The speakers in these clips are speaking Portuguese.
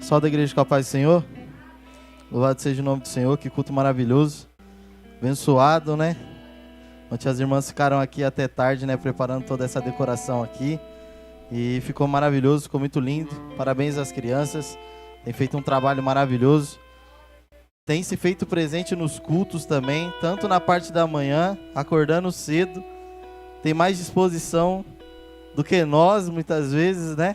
Pessoal da igreja com a paz do Senhor, louvado seja o nome do Senhor, que culto maravilhoso, abençoado, né? Ontem as irmãs ficaram aqui até tarde, né, preparando toda essa decoração aqui, e ficou maravilhoso, ficou muito lindo. Parabéns às crianças, tem feito um trabalho maravilhoso, tem se feito presente nos cultos também, tanto na parte da manhã, acordando cedo, tem mais disposição do que nós, muitas vezes, né?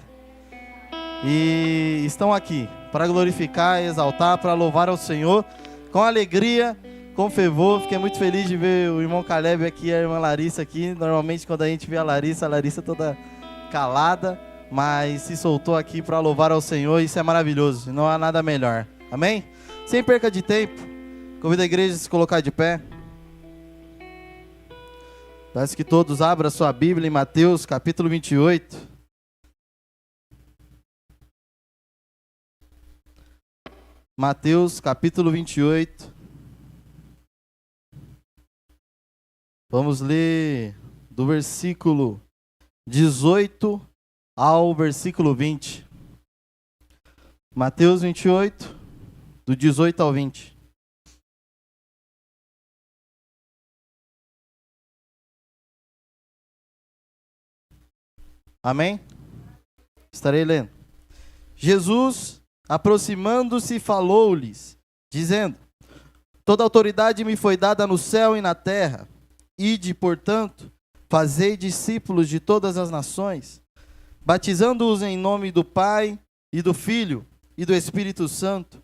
E estão aqui para glorificar, exaltar, para louvar ao Senhor com alegria, com fervor. Fiquei muito feliz de ver o irmão Caleb aqui e a irmã Larissa aqui. Normalmente quando a gente vê a Larissa toda calada, mas se soltou aqui para louvar ao Senhor. Isso é maravilhoso, não há nada melhor. Amém? Sem perca de tempo, convido a igreja a se colocar de pé. Peço que todos abram a sua Bíblia em Mateus capítulo 28. Mateus capítulo 28. Vamos ler do versículo 18 ao versículo 20. Mateus 28, do 18 ao 20. Amém? Estarei lendo. Jesus, aproximando-se, falou-lhes, dizendo: toda autoridade me foi dada no céu e na terra. Ide, portanto, fazei discípulos de todas as nações, batizando-os em nome do Pai e do Filho e do Espírito Santo,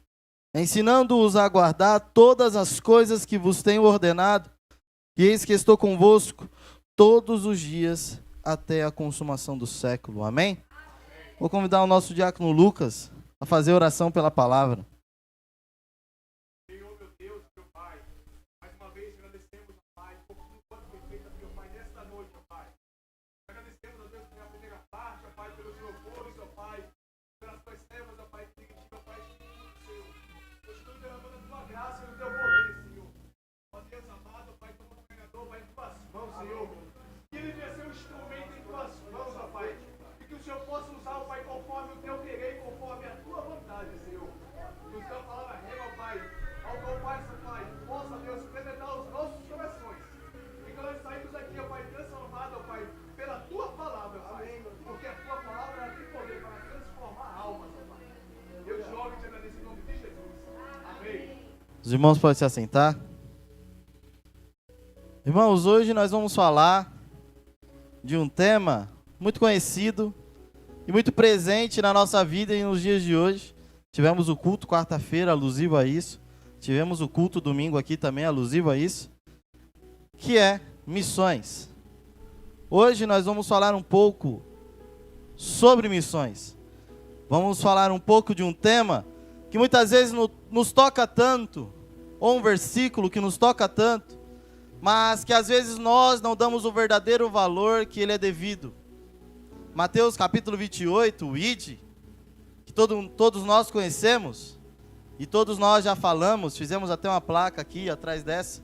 ensinando-os a guardar todas as coisas que vos tenho ordenado, e eis que estou convosco todos os dias até a consumação do século. Amém? Vou convidar o nosso diácono Lucas a fazer oração pela palavra. Senhor, meu Deus, meu Pai, mais uma vez agradecemos, Pai, por tudo quanto foi feito, meu Pai, nesta noite, Pai. Agradecemos, Deus, pela primeira parte, Pai, pelos louvores, Pai, pelas tuas servas, Pai, que Pai, Senhor. Eu estou derramando a tua graça e o teu poder, Senhor. Ó Deus amado, Pai, como pregador, Pai, em tuas mãos, Senhor. Que ele venha ser um instrumento em tuas mãos, Pai. E que o Senhor possa usar, Pai, conforme o teu querer, conforme a tua vontade, Senhor. Que o Senhor palavra rema, Pai, ao qual Pai, possa, Deus, penetrar os nossos corações. E que nós saímos aqui, ó Pai, transformados, ó Pai, pela tua palavra, Pai. Porque a tua palavra ela tem poder para transformar almas, ó Pai. Eu te louvo e te agradeço em nome de Jesus. Amém. Os irmãos podem se assentar. Irmãos, hoje nós vamos falar de um tema muito conhecido e muito presente na nossa vida e nos dias de hoje. Tivemos o culto quarta-feira alusivo a isso. Tivemos o culto domingo aqui também alusivo a isso. Que é missões. Hoje nós vamos falar um pouco sobre missões. Vamos falar um pouco de um tema que muitas vezes nos toca tanto, ou um versículo que nos toca tanto, mas que às vezes nós não damos o verdadeiro valor que ele é devido. Mateus capítulo 28, o Ide, que todos nós conhecemos, e todos nós já falamos, fizemos até uma placa aqui atrás dessa,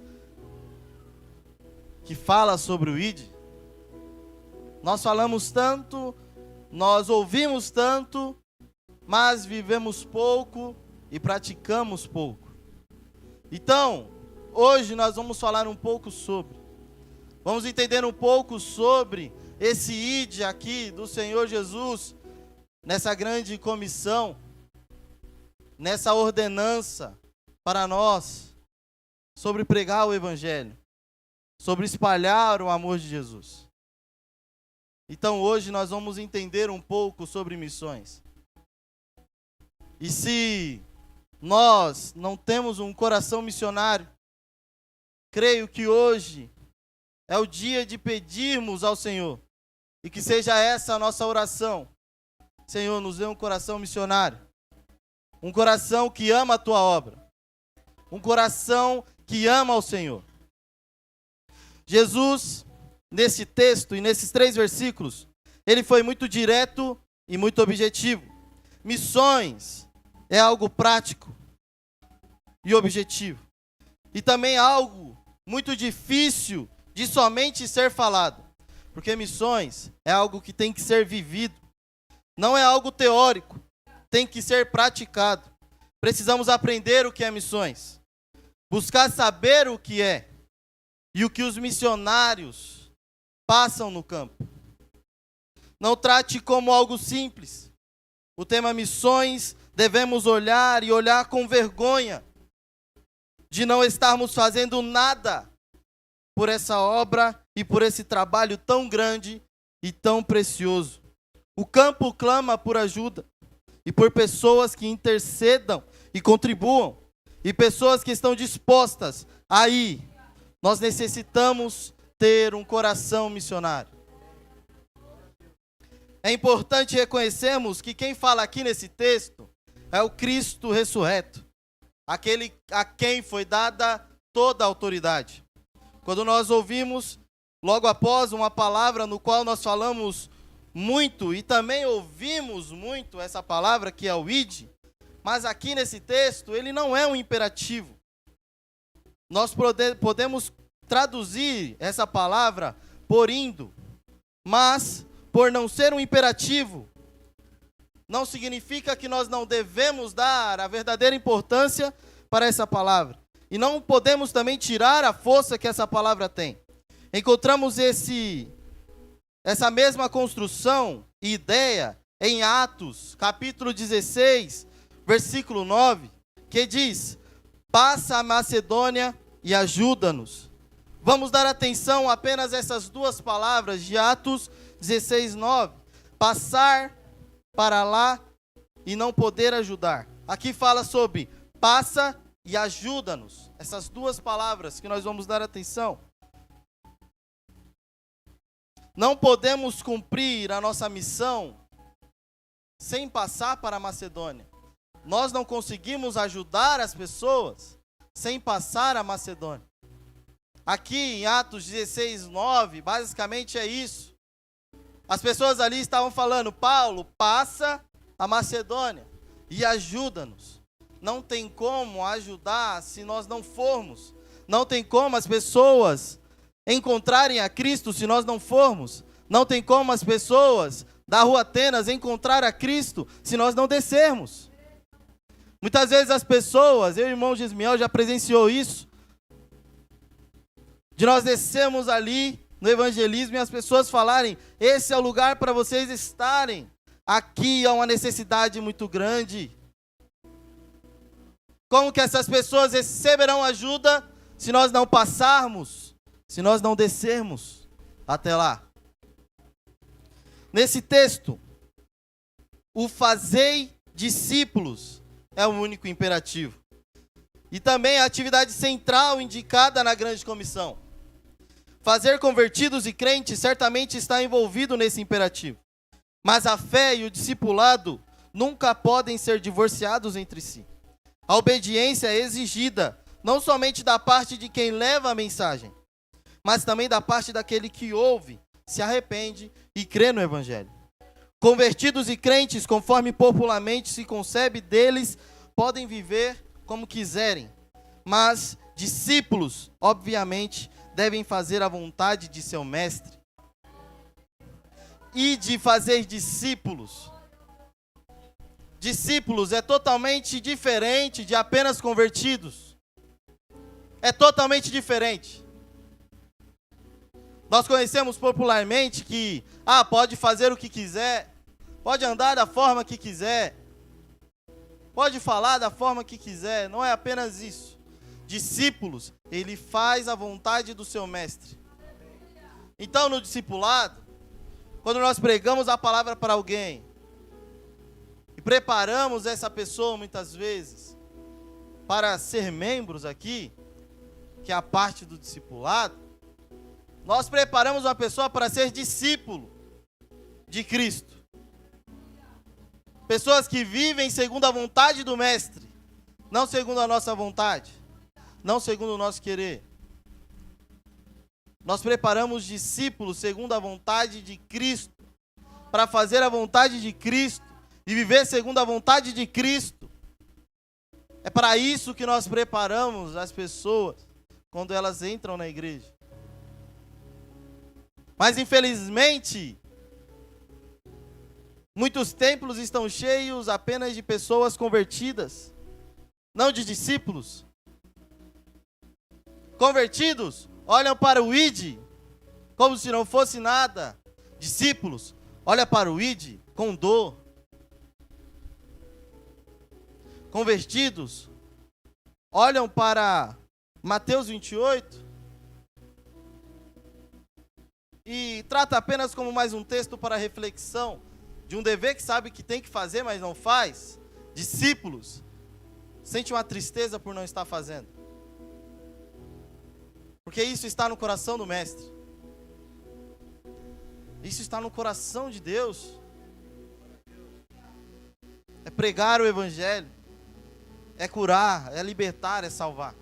que fala sobre o Ide. Nós falamos tanto, nós ouvimos tanto, mas vivemos pouco e praticamos pouco. Então, hoje nós vamos falar um pouco sobre, vamos entender um pouco sobre esse ide aqui do Senhor Jesus, nessa grande comissão, nessa ordenança para nós, sobre pregar o Evangelho, sobre espalhar o amor de Jesus. Então hoje nós vamos entender um pouco sobre missões. E se nós não temos um coração missionário, creio que hoje é o dia de pedirmos ao Senhor, e que seja essa a nossa oração. Senhor, nos dê um coração missionário, um coração que ama a tua obra, um coração que ama ao Senhor. Jesus, nesse texto e nesses 3 versículos, ele foi muito direto e muito objetivo. Missões é algo prático e objetivo, e também algo muito difícil de somente ser falado, porque missões é algo que tem que ser vivido, não é algo teórico, tem que ser praticado. Precisamos aprender o que é missões, buscar saber o que é e o que os missionários passam no campo. Não trate como algo simples. O tema missões devemos olhar e olhar com vergonha de não estarmos fazendo nada por essa obra e por esse trabalho tão grande e tão precioso. O campo clama por ajuda e por pessoas que intercedam e contribuam, e pessoas que estão dispostas a ir. Nós necessitamos ter um coração missionário. É importante reconhecermos que quem fala aqui nesse texto é o Cristo ressurreto, aquele a quem foi dada toda a autoridade. Quando nós ouvimos, logo após, uma palavra no qual nós falamos muito e também ouvimos muito essa palavra que é o ide, mas aqui nesse texto ele não é um imperativo. Nós podemos traduzir essa palavra por indo, mas por não ser um imperativo, não significa que nós não devemos dar a verdadeira importância para essa palavra. E não podemos também tirar a força que essa palavra tem. Encontramos essa mesma construção e ideia em Atos, capítulo 16, versículo 9, que diz: passa a Macedônia e ajuda-nos. Vamos dar atenção apenas a essas duas palavras de Atos 16, 9. Passar para lá e não poder ajudar. Aqui fala sobre passa e ajuda-nos. Essas duas palavras que nós vamos dar atenção. Não podemos cumprir a nossa missão sem passar para a Macedônia. Nós não conseguimos ajudar as pessoas sem passar a Macedônia. Aqui em Atos 16, 9, basicamente é isso. As pessoas ali estavam falando: Paulo, passa a Macedônia e ajuda-nos. Não tem como ajudar se nós não formos. Não tem como as pessoas encontrarem a Cristo se nós não formos. Não tem como as pessoas da Rua Atenas encontrar a Cristo se nós não descermos. Muitas vezes as pessoas, eu e o irmão Gismiel já presenciou isso, de nós descermos ali no evangelismo e as pessoas falarem: esse é o lugar para vocês estarem, aqui há uma necessidade muito grande. Como que essas pessoas receberão ajuda se nós não passarmos, se nós não descermos até lá? Nesse texto, o fazei discípulos é o único imperativo. E também a atividade central indicada na grande comissão. Fazer convertidos e crentes certamente está envolvido nesse imperativo. Mas a fé e o discipulado nunca podem ser divorciados entre si. A obediência é exigida, não somente da parte de quem leva a mensagem, mas também da parte daquele que ouve, se arrepende e crê no Evangelho. Convertidos e crentes, conforme popularmente se concebe deles, podem viver como quiserem, mas discípulos, obviamente, devem fazer a vontade de seu mestre. E de fazer discípulos. Discípulos é totalmente diferente de apenas convertidos. É totalmente diferente. Nós conhecemos popularmente que, pode fazer o que quiser, pode andar da forma que quiser, pode falar da forma que quiser. Não é apenas isso. Discípulos, ele faz a vontade do seu mestre. Então, no discipulado, quando nós pregamos a palavra para alguém e preparamos essa pessoa muitas vezes para ser membros aqui, que é a parte do discipulado, nós preparamos uma pessoa para ser discípulo de Cristo. Pessoas que vivem segundo a vontade do mestre, não segundo a nossa vontade, não segundo o nosso querer. Nós preparamos discípulos segundo a vontade de Cristo, para fazer a vontade de Cristo e viver segundo a vontade de Cristo. É para isso que nós preparamos as pessoas quando elas entram na igreja. Mas infelizmente, Muitos templos estão cheios apenas de pessoas convertidas, não de discípulos. Convertidos olham para o ID como se não fosse nada. Discípulos olham para o ID com dor. Convertidos olham para Mateus 28 e trata apenas como mais um texto para reflexão de um dever que sabe que tem que fazer, mas não faz. Discípulos sentem uma tristeza por não estar fazendo, porque isso está no coração do Mestre. Isso está no coração de Deus. É pregar o Evangelho, é curar, é libertar, é salvar.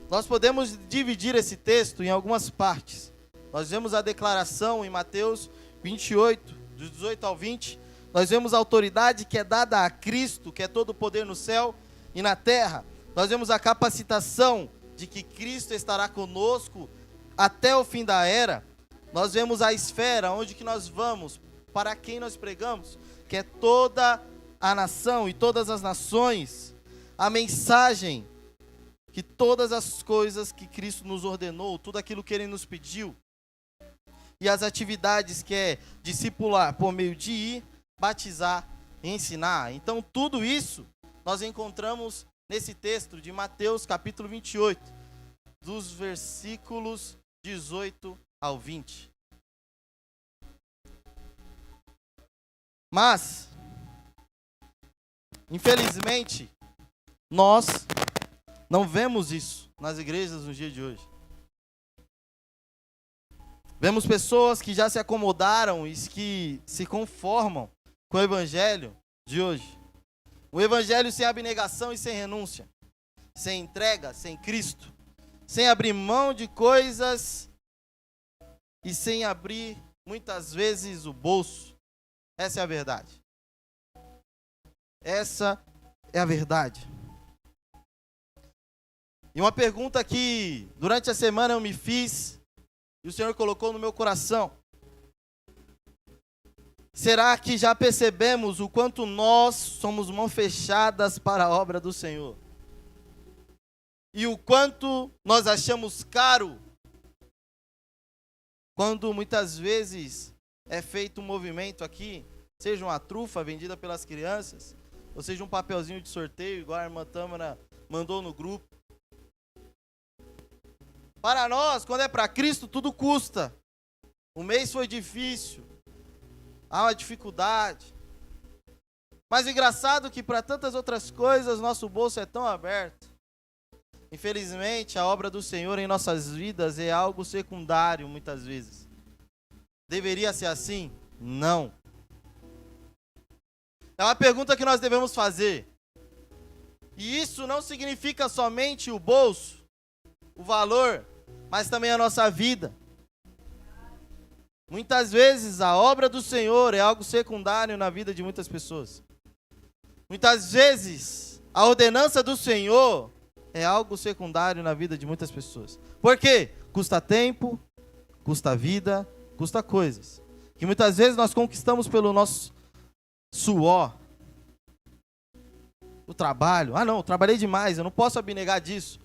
Nós podemos dividir esse texto em algumas partes. Nós vemos a declaração em Mateus 28, dos 18 ao 20. Nós vemos a autoridade que é dada a Cristo, que é todo o poder no céu e na terra. Nós vemos a capacitação de que Cristo estará conosco até o fim da era. Nós vemos a esfera onde que nós vamos, para quem nós pregamos, que é toda a nação e todas as nações. A mensagem que todas as coisas que Cristo nos ordenou, tudo aquilo que Ele nos pediu, e as atividades que é discipular por meio de ir, batizar e ensinar. Então tudo isso nós encontramos nesse texto de Mateus capítulo 28, dos versículos 18 ao 20. Mas, infelizmente, nós não vemos isso nas igrejas no dia de hoje. Vemos pessoas que já se acomodaram e que se conformam com o evangelho de hoje. O evangelho sem abnegação e sem renúncia, sem entrega, sem Cristo, sem abrir mão de coisas e sem abrir, muitas vezes, o bolso. Essa é a verdade. Essa é a verdade. E uma pergunta que durante a semana eu me fiz e o Senhor colocou no meu coração: será que já percebemos o quanto nós somos mãos fechadas para a obra do Senhor? E o quanto nós achamos caro quando muitas vezes é feito um movimento aqui, seja uma trufa vendida pelas crianças, ou seja um papelzinho de sorteio, igual a irmã Tâmara mandou no grupo. Para nós, quando é para Cristo, tudo custa. O mês foi difícil, há uma dificuldade. Mas engraçado que para tantas outras coisas, nosso bolso é tão aberto. Infelizmente, a obra do Senhor em nossas vidas é algo secundário, muitas vezes. Deveria ser assim? Não. É uma pergunta que nós devemos fazer. E isso não significa somente o bolso, o valor, mas também a nossa vida. Muitas vezes a obra do Senhor é algo secundário na vida de muitas pessoas. Muitas vezes a ordenança do Senhor é algo secundário na vida de muitas pessoas. Por quê? Custa tempo, custa vida, custa coisas que muitas vezes nós conquistamos pelo nosso suor. O trabalho. Ah não, eu trabalhei demais, eu não posso abnegar disso.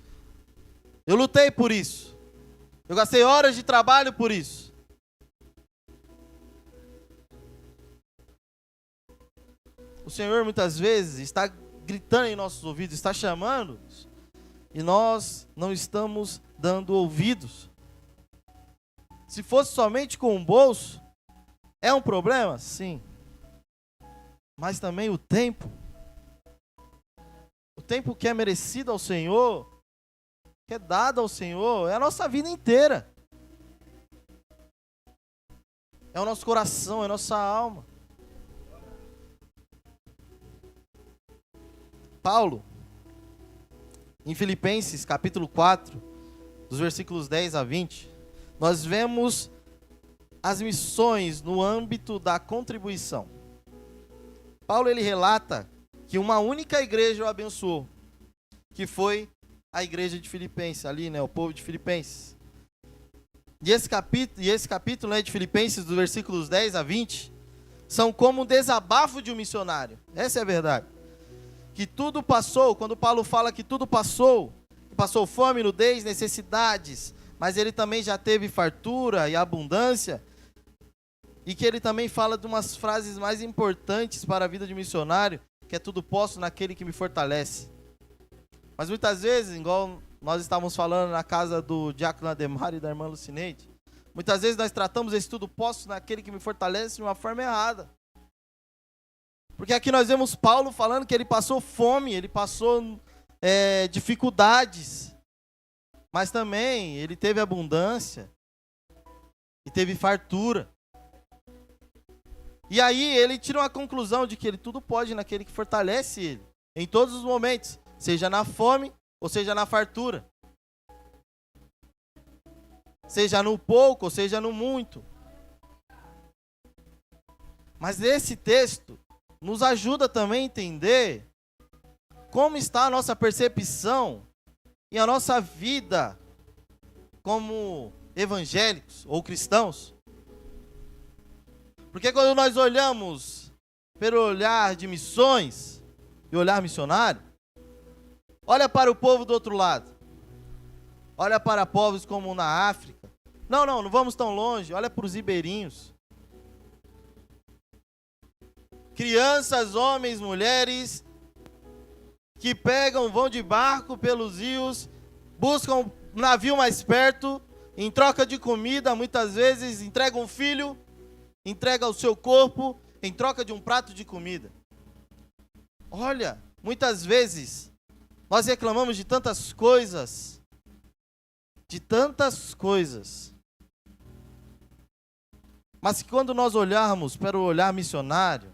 Eu lutei por isso. Eu gastei horas de trabalho por isso. O Senhor muitas vezes está gritando em nossos ouvidos, está chamando, e nós não estamos dando ouvidos. Se fosse somente com o bolso, é um problema? Sim. Mas também o tempo que é merecido ao Senhor, que é dado ao Senhor, é a nossa vida inteira. É o nosso coração, é a nossa alma. Paulo, em Filipenses, capítulo 4, dos versículos 10 a 20, nós vemos as missões no âmbito da contribuição. Paulo, ele relata que uma única igreja o abençoou, que foi a igreja de Filipenses, ali, né, o povo de Filipenses. E esse capítulo, né, de Filipenses, dos versículos 10 a 20, são como um desabafo de um missionário. Essa é a verdade. Que tudo passou, quando Paulo fala que tudo passou fome, nudez, necessidades, mas ele também já teve fartura e abundância, e que ele também fala de umas frases mais importantes para a vida de missionário, que é tudo posso naquele que me fortalece. Mas muitas vezes, igual nós estávamos falando na casa do diácono Ademar e da irmã Lucineide, muitas vezes nós tratamos esse tudo posso naquele que me fortalece de uma forma errada. Porque aqui nós vemos Paulo falando que ele passou fome, ele passou dificuldades, mas também ele teve abundância e teve fartura. E aí ele tira uma conclusão de que ele tudo pode naquele que fortalece ele, em todos os momentos, seja na fome ou seja na fartura, seja no pouco ou seja no muito. Mas esse texto nos ajuda também a entender como está a nossa percepção e a nossa vida como evangélicos ou cristãos. Porque quando nós olhamos pelo olhar de missões e olhar missionário, olha para o povo do outro lado, olha para povos como na África. Não vamos tão longe, olha para os ribeirinhos. Crianças, homens, mulheres, que vão de barco pelos rios, buscam um navio mais perto, em troca de comida, muitas vezes entregam um filho, entrega o seu corpo em troca de um prato de comida. Olha, muitas vezes nós reclamamos de tantas coisas, mas que quando nós olharmos para o olhar missionário,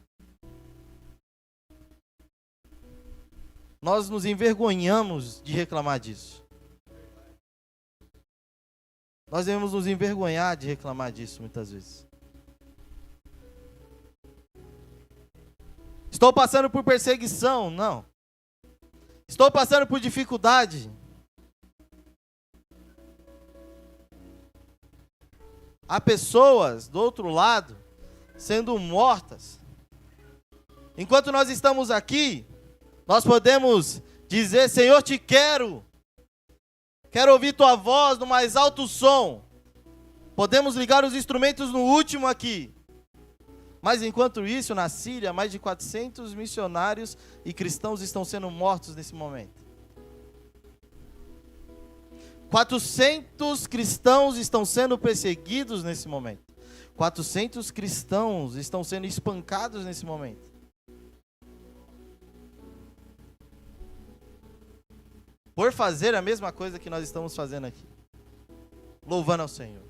nós nos envergonhamos de reclamar disso. Nós devemos nos envergonhar de reclamar disso muitas vezes. Estou passando por perseguição? Não. Estou passando por dificuldade? Há pessoas do outro lado sendo mortas. Enquanto nós estamos aqui, nós podemos dizer: Senhor, te quero. Quero ouvir tua voz no mais alto som. Podemos ligar os instrumentos no último aqui. Mas enquanto isso, na Síria, mais de 400 missionários e cristãos estão sendo mortos nesse momento. 400 cristãos estão sendo perseguidos nesse momento. 400 cristãos estão sendo espancados nesse momento. Por fazer a mesma coisa que nós estamos fazendo aqui. Louvando ao Senhor.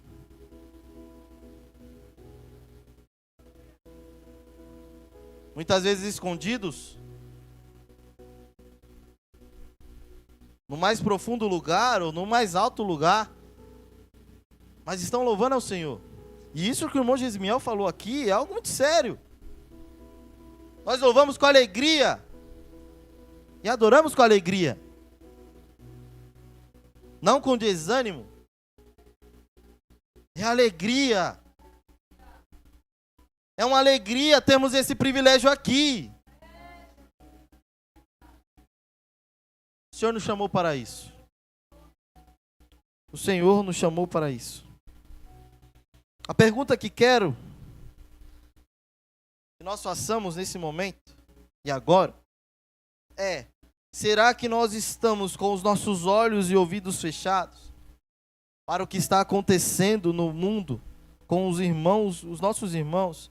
Muitas vezes escondidos, no mais profundo lugar ou no mais alto lugar, mas estão louvando ao Senhor. E isso que o irmão Gesmiel falou aqui é algo muito sério. Nós louvamos com alegria e adoramos com alegria, não com desânimo. É alegria. É uma alegria termos esse privilégio aqui. O Senhor nos chamou para isso. O Senhor nos chamou para isso. A pergunta que quero que nós façamos nesse momento e agora é: será que nós estamos com os nossos olhos e ouvidos fechados para o que está acontecendo no mundo com os irmãos, os nossos irmãos,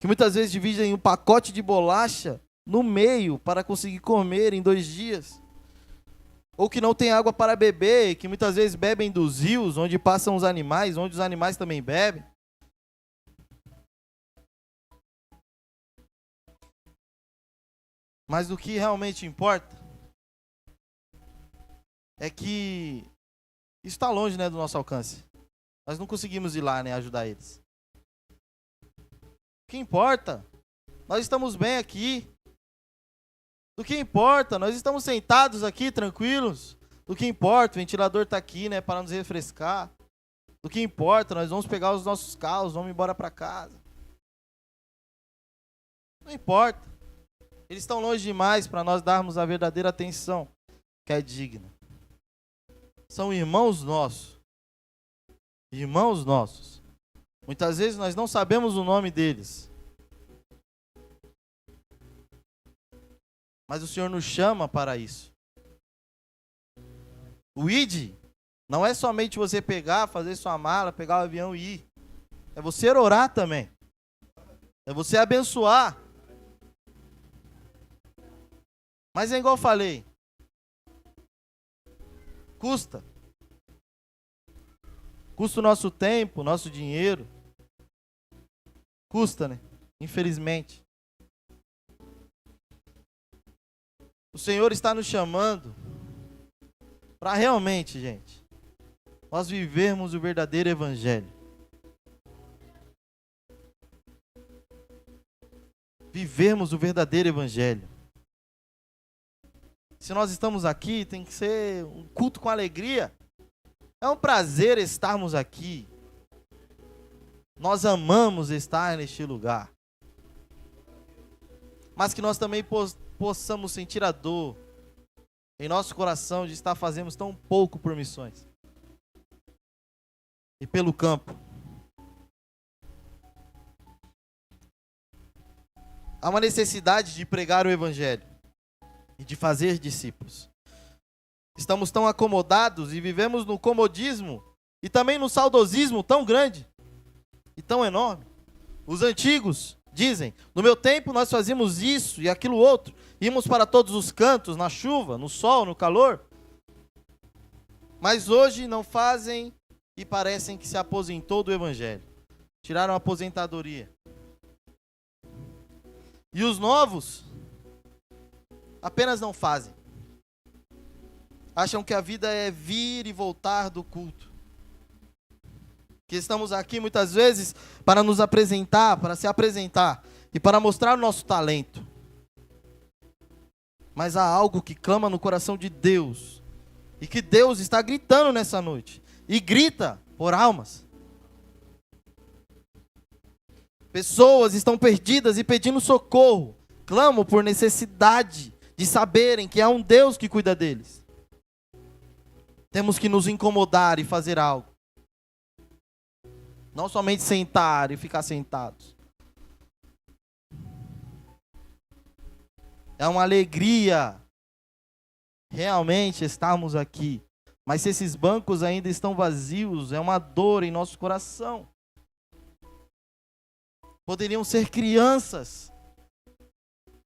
que muitas vezes dividem um pacote de bolacha no meio para conseguir comer em 2 dias, ou que não tem água para beber, que muitas vezes bebem dos rios onde passam os animais, onde os animais também bebem? Mas o que realmente importa é que isso está longe, né, do nosso alcance. Nós não conseguimos ir lá, né, ajudar eles. O que importa? Nós estamos bem aqui. Do que importa? Nós estamos sentados aqui, tranquilos. Do que importa? O ventilador está aqui, né, para nos refrescar. Do que importa, nós vamos pegar os nossos carros, vamos embora para casa. Não importa. Eles estão longe demais para nós darmos a verdadeira atenção que é digna. São irmãos nossos. Irmãos nossos. Muitas vezes nós não sabemos o nome deles. Mas o Senhor nos chama para isso. O ID não é somente você pegar, fazer sua mala, pegar o avião e ir. É você orar também. É você abençoar. Mas é igual eu falei. Custa. Custa o nosso tempo, o nosso dinheiro. Custa, né? Infelizmente. O Senhor está nos chamando para realmente, gente, nós vivermos o verdadeiro evangelho. Vivermos o verdadeiro evangelho. Se nós estamos aqui, tem que ser um culto com alegria. É um prazer estarmos aqui. Nós amamos estar neste lugar. Mas que nós também possamos sentir a dor em nosso coração de estar fazendo tão pouco por missões. E pelo campo. Há uma necessidade de pregar o evangelho e de fazer discípulos. Estamos tão acomodados e vivemos no comodismo e também no saudosismo tão grande e tão enorme. Os antigos dizem: no meu tempo nós fazíamos isso e aquilo outro, íamos para todos os cantos, na chuva, no sol, no calor. Mas hoje não fazem e parecem que se aposentou do evangelho. Tiraram a aposentadoria. E os novos apenas não fazem. Acham que a vida é vir e voltar do culto. Que estamos aqui muitas vezes para nos apresentar, para se apresentar e para mostrar o nosso talento. Mas há algo que clama no coração de Deus e que Deus está gritando nessa noite. E grita por almas. Pessoas estão perdidas e pedindo socorro. Clamam por necessidade de saberem que há um Deus que cuida deles. Temos que nos incomodar e fazer algo. Não somente sentar e ficar sentados. É uma alegria realmente estarmos aqui. Mas se esses bancos ainda estão vazios, é uma dor em nosso coração. Poderiam ser crianças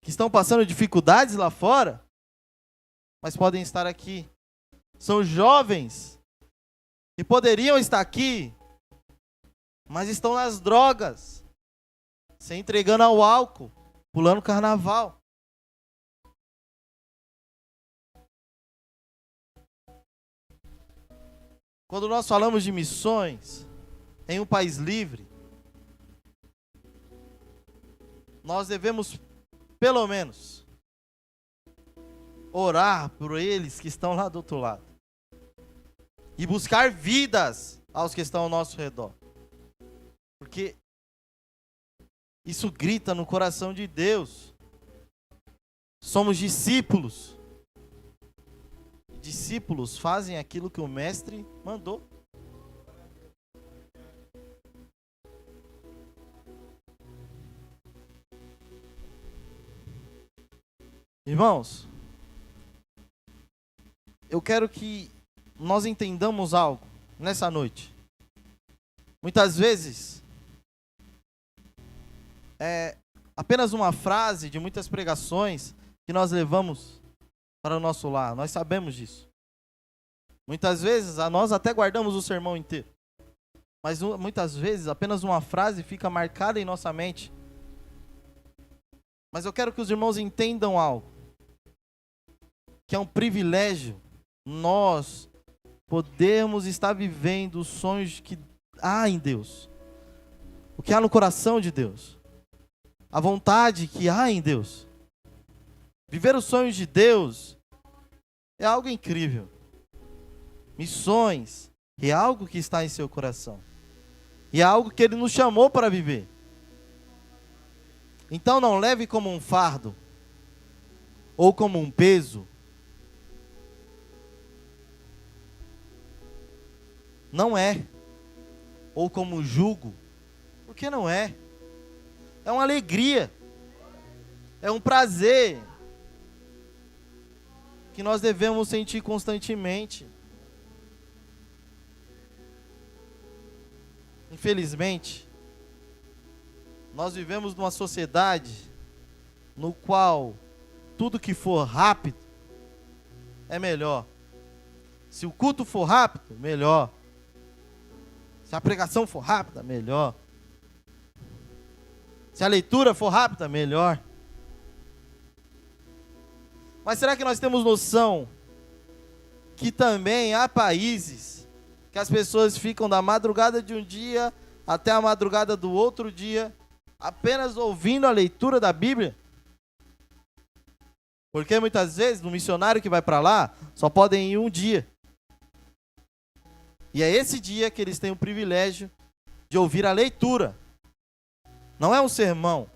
que estão passando dificuldades lá fora, mas podem estar aqui. São jovens que poderiam estar aqui, mas estão nas drogas, se entregando ao álcool, pulando carnaval. Quando nós falamos de missões em um país livre, nós devemos, pelo menos, orar por eles que estão lá do outro lado. E buscar vidas aos que estão ao nosso redor. Porque isso grita no coração de Deus. Somos discípulos. Discípulos fazem aquilo que o mestre mandou. Irmãos, eu quero que nós entendamos algo nessa noite. Muitas vezes, é apenas uma frase de muitas pregações que nós levamos para o nosso lar. Nós sabemos disso. Muitas vezes, nós até guardamos o sermão inteiro. Mas muitas vezes, apenas uma frase fica marcada em nossa mente. Mas eu quero que os irmãos entendam algo. Que é um privilégio nós podermos estar vivendo os sonhos que há em Deus. O que há no coração de Deus. A vontade que há em Deus. Viver os sonhos de Deus é algo incrível. Missões E é algo que está em seu coração. E é algo que Ele nos chamou para viver. Então não leve como um fardo, ou como um peso. Não é. Ou como um jugo. Porque não é. É uma alegria. É um prazer que nós devemos sentir constantemente. Infelizmente, nós vivemos numa sociedade no qual tudo que for rápido é melhor. Se o culto for rápido, melhor. Se a pregação for rápida, melhor. Se a leitura for rápida, melhor. Mas será que nós temos noção que também há países que as pessoas ficam da madrugada de um dia até a madrugada do outro dia apenas ouvindo a leitura da Bíblia? Porque muitas vezes, no missionário que vai para lá, só podem ir um dia. E é esse dia que eles têm o privilégio de ouvir a leitura. Não é um sermão,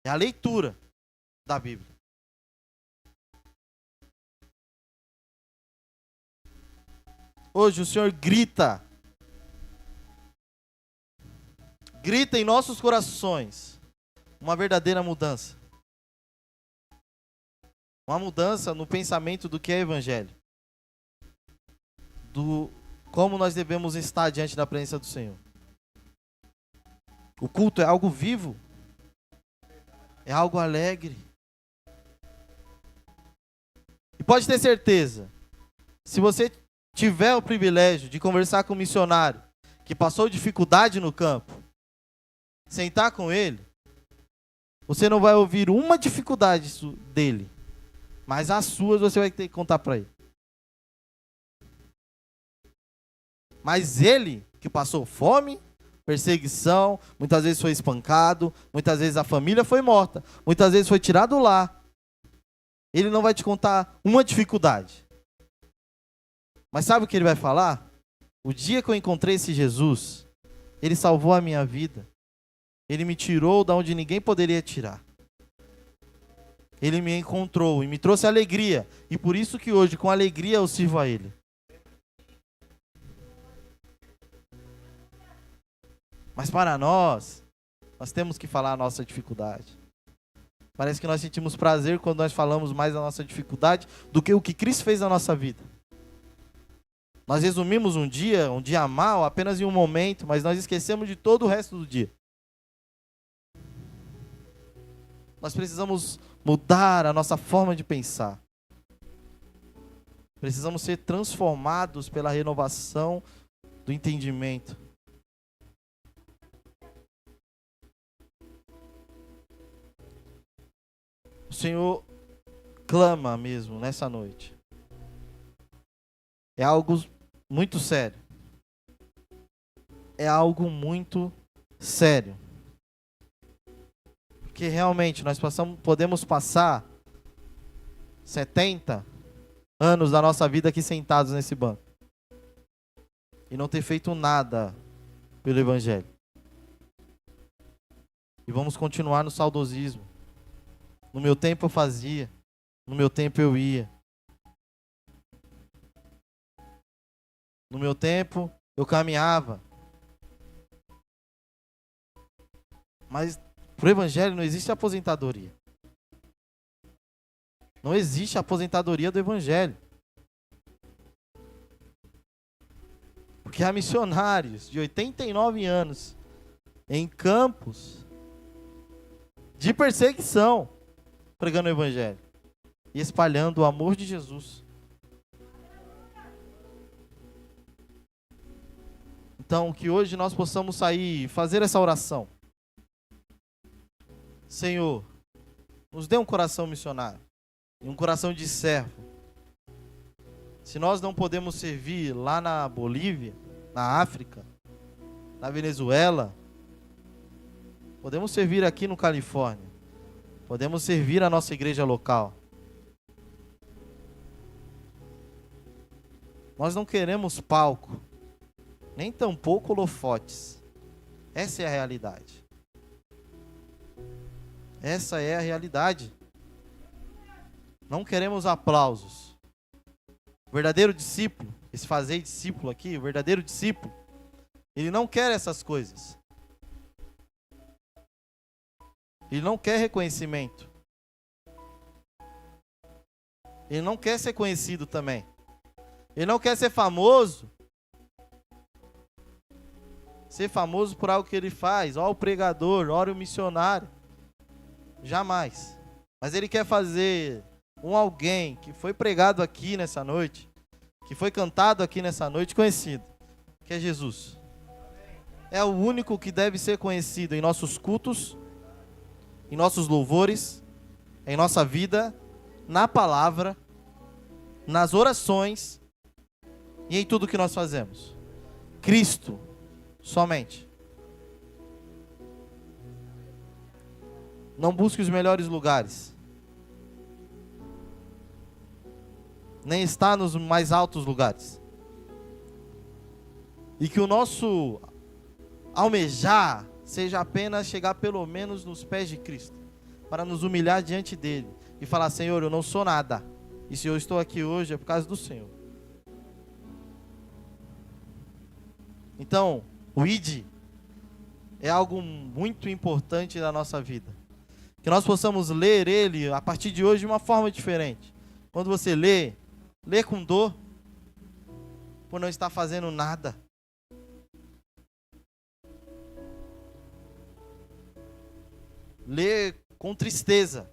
é a leitura da Bíblia. Hoje o Senhor grita em nossos corações uma verdadeira mudança. Uma mudança no pensamento do que é evangelho. Do como nós devemos estar diante da presença do Senhor. O culto é algo vivo. É algo alegre. E pode ter certeza, se você tiver o privilégio de conversar com um missionário que passou dificuldade no campo, sentar com ele, você não vai ouvir uma dificuldade dele, mas as suas você vai ter que contar para ele. Mas ele que passou fome, perseguição, muitas vezes foi espancado, muitas vezes a família foi morta, muitas vezes foi tirado lá, ele não vai te contar uma dificuldade. Mas sabe o que ele vai falar? O dia que eu encontrei esse Jesus, ele salvou a minha vida. Ele me tirou da onde ninguém poderia tirar. Ele me encontrou e me trouxe alegria. E por isso que hoje, com alegria, eu sirvo a Ele. Mas para nós temos que falar a nossa dificuldade. Parece que nós sentimos prazer quando nós falamos mais da nossa dificuldade do que o que Cristo fez na nossa vida. Nós resumimos um dia mal, apenas em um momento, mas nós esquecemos de todo o resto do dia. Nós precisamos mudar a nossa forma de pensar. Precisamos ser transformados pela renovação do entendimento. O Senhor clama mesmo nessa noite. É algo muito sério. É algo muito sério. Porque realmente nós podemos passar 70 anos da nossa vida aqui sentados nesse banco e não ter feito nada pelo Evangelho. E vamos continuar no saudosismo. No meu tempo eu fazia, no meu tempo eu ia. No meu tempo eu caminhava. Mas para o Evangelho não existe aposentadoria. Não existe aposentadoria do Evangelho. Porque há missionários de 89 anos em campos de perseguição pregando o Evangelho e espalhando o amor de Jesus. Então, que hoje nós possamos sair e fazer essa oração. Senhor, nos dê um coração missionário e um coração de servo. Se nós não podemos servir lá na Bolívia, na África, na Venezuela, podemos servir aqui no Califórnia. Podemos servir a nossa igreja local. Nós não queremos palco. nem tampouco holofotes. Essa é a realidade. Essa é a realidade. Não queremos aplausos. O verdadeiro discípulo, esse fazer discípulo aqui, o verdadeiro discípulo, ele não quer essas coisas. Ele não quer reconhecimento. Ele não quer ser conhecido também. Ele não quer ser famoso. Ser famoso por algo que ele faz. Ó o pregador, ó o missionário. Jamais. Mas ele quer fazer alguém que foi pregado aqui nessa noite, que foi cantado aqui nessa noite, conhecido. Que é Jesus. É o único que deve ser conhecido em nossos cultos, em nossos louvores, em nossa vida, na palavra, nas orações e em tudo que nós fazemos. Cristo, somente. Não busque os melhores lugares. Nem está nos mais altos lugares. E que o nosso almejar seja apenas chegar pelo menos nos pés de Cristo, para nos humilhar diante dele e falar: Senhor, eu não sou nada, e se eu estou aqui hoje é por causa do Senhor. Então, o ID é algo muito importante na nossa vida, que nós possamos ler ele a partir de hoje de uma forma diferente. Quando você lê com dor, por não estar fazendo nada. Lê com tristeza,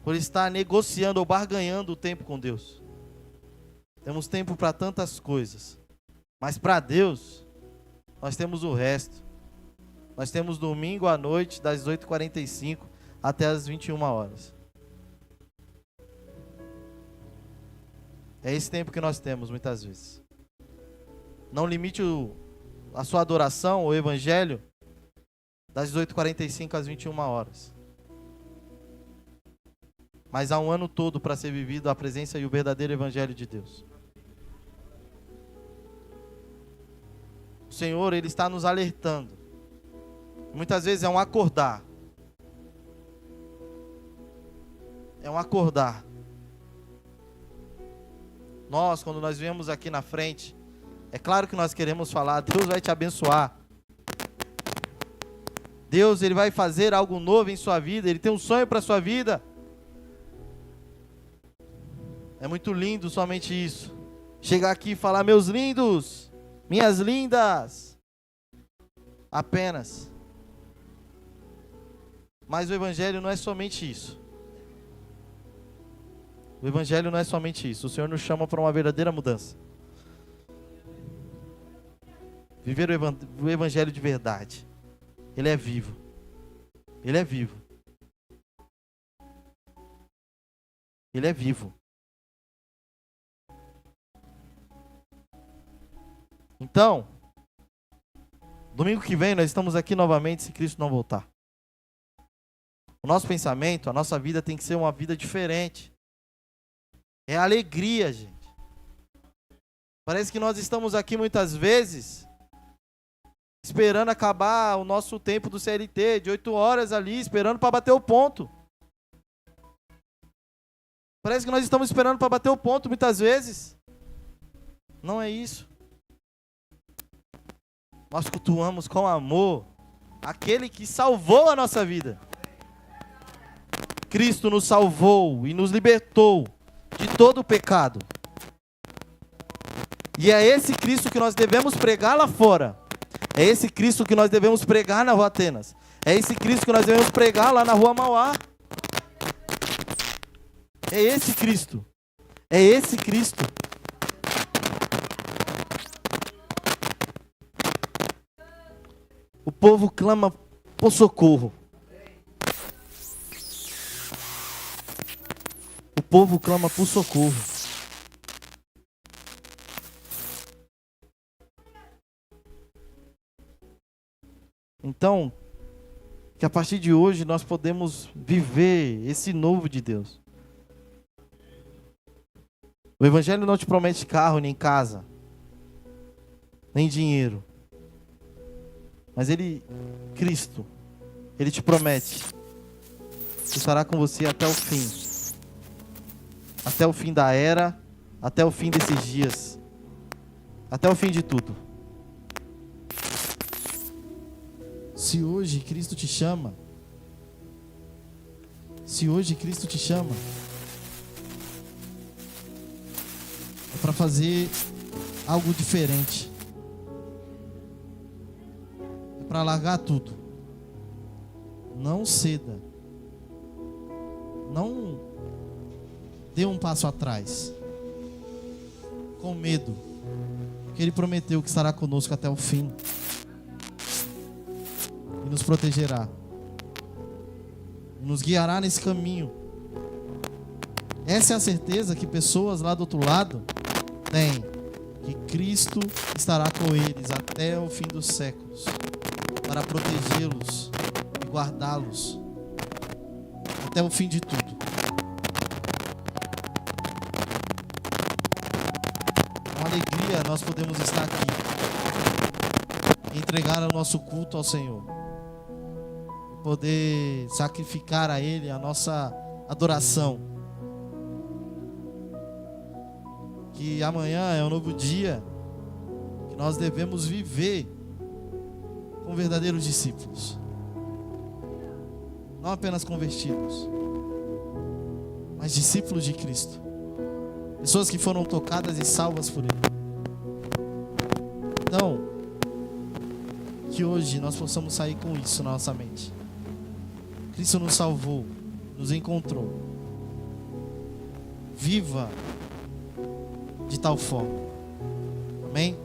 por estar negociando ou barganhando o tempo com Deus. Temos tempo para tantas coisas, mas para Deus, nós temos o resto. Nós temos domingo à noite, das 8h45 até as 21 horas. É esse tempo que nós temos muitas vezes. Não limite a sua adoração, o evangelho, das 18h45 às 21 horas. Mas há um ano todo para ser vivido a presença e o verdadeiro evangelho de Deus. O Senhor, Ele está nos alertando. Muitas vezes é um acordar. É um acordar. Nós, quando nós viemos aqui na frente, é claro que nós queremos falar: Deus vai te abençoar. Deus, Ele vai fazer algo novo em sua vida. Ele tem um sonho para a sua vida. É muito lindo somente isso. Chegar aqui e falar: meus lindos, minhas lindas. Apenas. Mas o evangelho não é somente isso. O evangelho não é somente isso. O Senhor nos chama para uma verdadeira mudança. Viver o evangelho de verdade. Ele é vivo. Ele é vivo. Ele é vivo. Então, domingo que vem nós estamos aqui novamente, se Cristo não voltar. O nosso pensamento, a nossa vida tem que ser uma vida diferente. É alegria, gente. Parece que nós estamos aqui muitas vezes esperando acabar o nosso tempo do CLT, de 8 horas ali, esperando para bater o ponto. Parece que nós estamos esperando para bater o ponto muitas vezes. Não é isso. Nós cultuamos com amor aquele que salvou a nossa vida. Cristo nos salvou e nos libertou de todo o pecado. E é esse Cristo que nós devemos pregar lá fora. É esse Cristo que nós devemos pregar na Rua Atenas. É esse Cristo que nós devemos pregar lá na Rua Mauá. É esse Cristo. É esse Cristo. O povo clama por socorro. O povo clama por socorro. Então, que a partir de hoje nós podemos viver esse novo de Deus. O evangelho não te promete carro nem casa. nem dinheiro. Mas Ele, Cristo, Ele te promete que estará com você até o fim. Até o fim da era, até o fim desses dias. Até o fim de tudo. Se hoje Cristo te chama, é para fazer algo diferente. É para largar tudo. Não ceda. Não dê um passo atrás. Com medo. Porque Ele prometeu que estará conosco até o fim. E nos protegerá. E nos guiará nesse caminho. Essa é a certeza que pessoas lá do outro lado têm. Que Cristo estará com eles até o fim dos séculos. Para protegê-los e guardá-los. Até o fim de tudo. Com alegria nós podemos estar aqui. E entregar o nosso culto ao Senhor. Poder sacrificar a Ele a nossa adoração. Que amanhã é um novo dia que nós devemos viver com verdadeiros discípulos. Não apenas convertidos, mas discípulos de Cristo. Pessoas que foram tocadas e salvas por Ele. Então, que hoje nós possamos sair com isso na nossa mente. Cristo nos salvou, nos encontrou. Viva de tal forma. Amém?